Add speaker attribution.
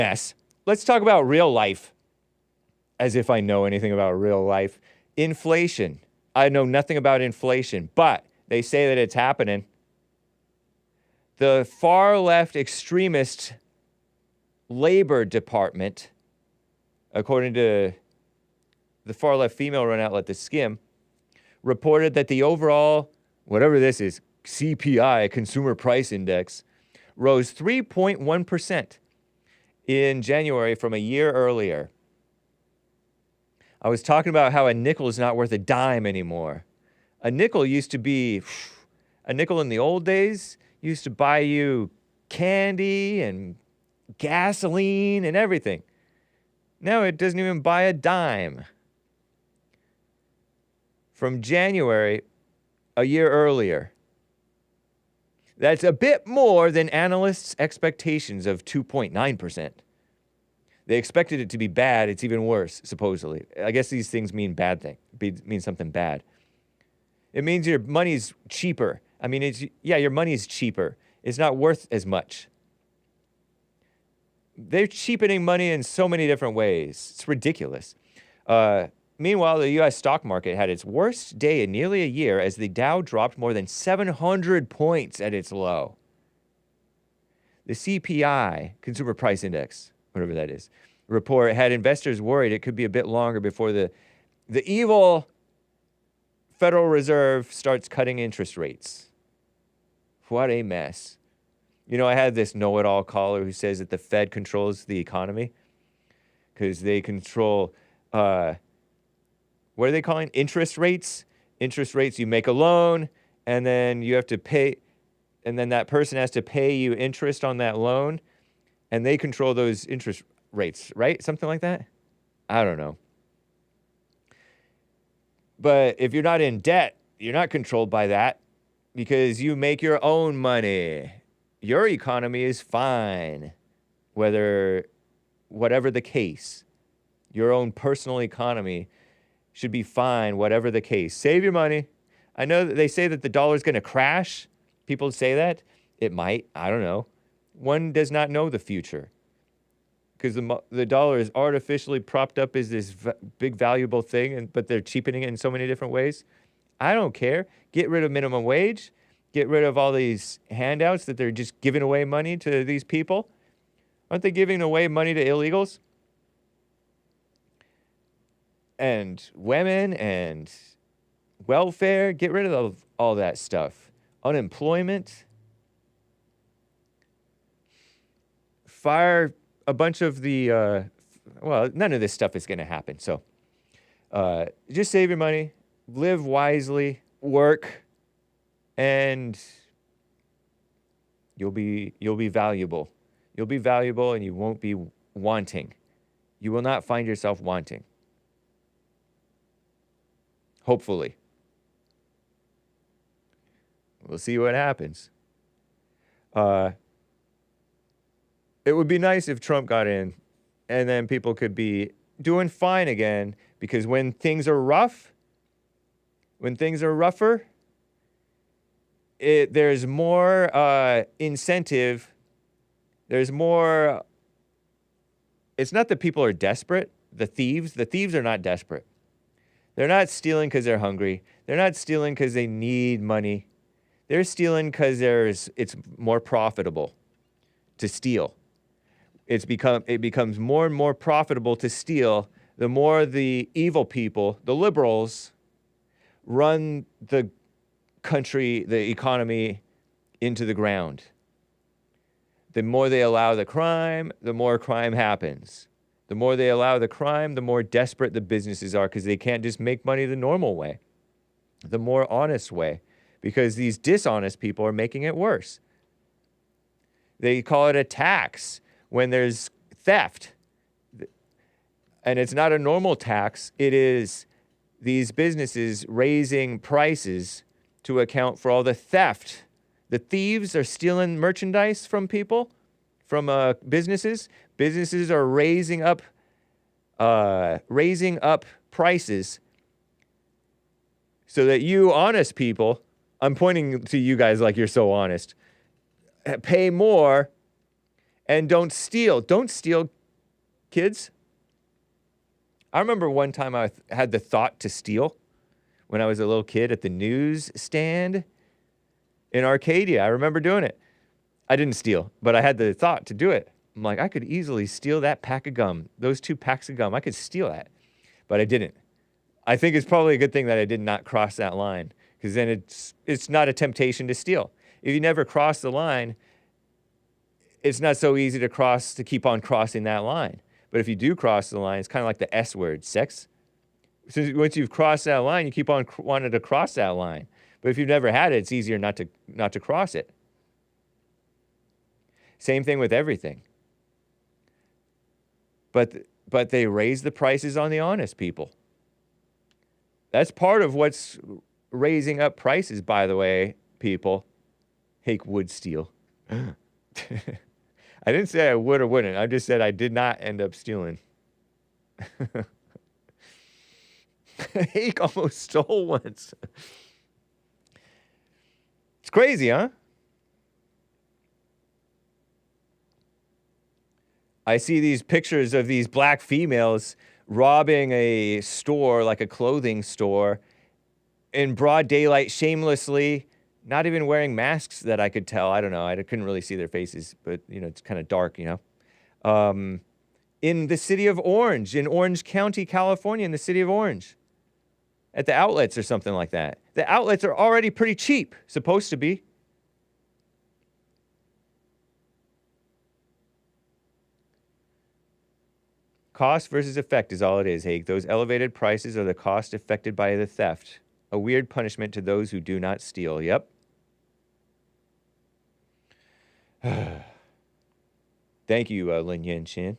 Speaker 1: mess. Let's talk about real life, as if I know anything about real life. Inflation. I know nothing about inflation, but they say that it's happening. The far left extremist Labor Department, according to the far left female run outlet, The Skim, reported that the overall, whatever this is, CPI, Consumer Price Index, rose 3.1% in January from a year earlier. I was talking about how a nickel is not worth a dime anymore. A nickel used to be, a nickel in the old days used to buy you candy and gasoline and everything. Now it doesn't even buy a dime. From January, a year earlier. That's a bit more than analysts' expectations of 2.9%. They expected it to be bad. It's even worse, supposedly. I guess these things mean bad thing. Mean something bad. It means your money's cheaper. I mean, your money's cheaper. It's not worth as much. They're cheapening money in so many different ways. It's ridiculous. Meanwhile, the U.S. stock market had its worst day in nearly a year as the Dow dropped more than 700 points at its low. The CPI, Consumer Price Index, whatever that is, report had investors worried it could be a bit longer before the evil Federal Reserve starts cutting interest rates. What a mess. You know, I had this know-it-all caller who says that the Fed controls the economy because they control, what are they calling? Interest rates. Interest rates, you make a loan, and then you have to pay, and then that person has to pay you interest on that loan, and they control those interest rates, right? Something like that? I don't know. But if you're not in debt, you're not controlled by that because you make your own money. Your economy is fine, whatever the case. Your own personal economy should be fine, whatever the case. Save your money. I know that they say that the dollar is going to crash. People say that. It might. I don't know. One does not know the future because the dollar is artificially propped up as this big valuable thing, but they're cheapening it in so many different ways. I don't care. Get rid of minimum wage. Get rid of all these handouts that they're just giving away money to these people. Aren't they giving away money to illegals? And women and welfare. Get rid of all that stuff. Unemployment. Fire a bunch of the, none of this stuff is going to happen. So just save your money. Live wisely. Work. And you'll be valuable. You'll be valuable and you won't be wanting. You will not find yourself wanting. Hopefully. We'll see what happens. It would be nice if Trump got in and then people could be doing fine again because when things are rough, when things are rougher, there's more incentive. There's more. It's not that people are desperate. The thieves are not desperate. They're not stealing because they're hungry. They're not stealing because they need money. They're stealing because it's more profitable to steal. It becomes more and more profitable to steal the more the evil people, the liberals, run the country, the economy into the ground. The more they allow the crime, the more crime happens. The more they allow the crime, the more desperate the businesses are because they can't just make money the normal way, the more honest way, because these dishonest people are making it worse. They call it a tax when there's theft. And it's not a normal tax. It is these businesses raising prices to account for all the theft. The thieves are stealing merchandise from people, from businesses. Businesses are raising up prices so that you honest people, I'm pointing to you guys like you're so honest, pay more And don't steal. Don't steal, kids. I remember one time I had the thought to steal when I was a little kid at the newsstand in Arcadia. I remember doing it. I didn't steal, but I had the thought to do it. I'm like, I could easily steal that pack of gum. Those 2 packs of gum, I could steal that. But I didn't. I think it's probably a good thing that I did not cross that line, because then it's not a temptation to steal. If you never cross the line, it's not so easy to keep on crossing that line. But if you do cross the line, it's kind of like the S word, sex. So once you've crossed that line, you keep on wanting to cross that line. But if you've never had it, it's easier not to cross it. Same thing with everything. But they raise the prices on the honest people. That's part of what's raising up prices, by the way, people. Hake would steal. I didn't say I would or wouldn't. I just said I did not end up stealing. Hake almost stole once. It's crazy, huh? I see these pictures of these black females robbing a store, like a clothing store, in broad daylight, shamelessly, not even wearing masks that I could tell. I don't know. I couldn't really see their faces, but, it's kind of dark, in the city of Orange, in Orange County, California, in the city of Orange, at the outlets or something like that. The outlets are already pretty cheap, supposed to be. Cost versus effect is all it is, Hake. Those elevated prices are the cost affected by the theft. A weird punishment to those who do not steal. Yep. Thank you, Lin Yin Chin.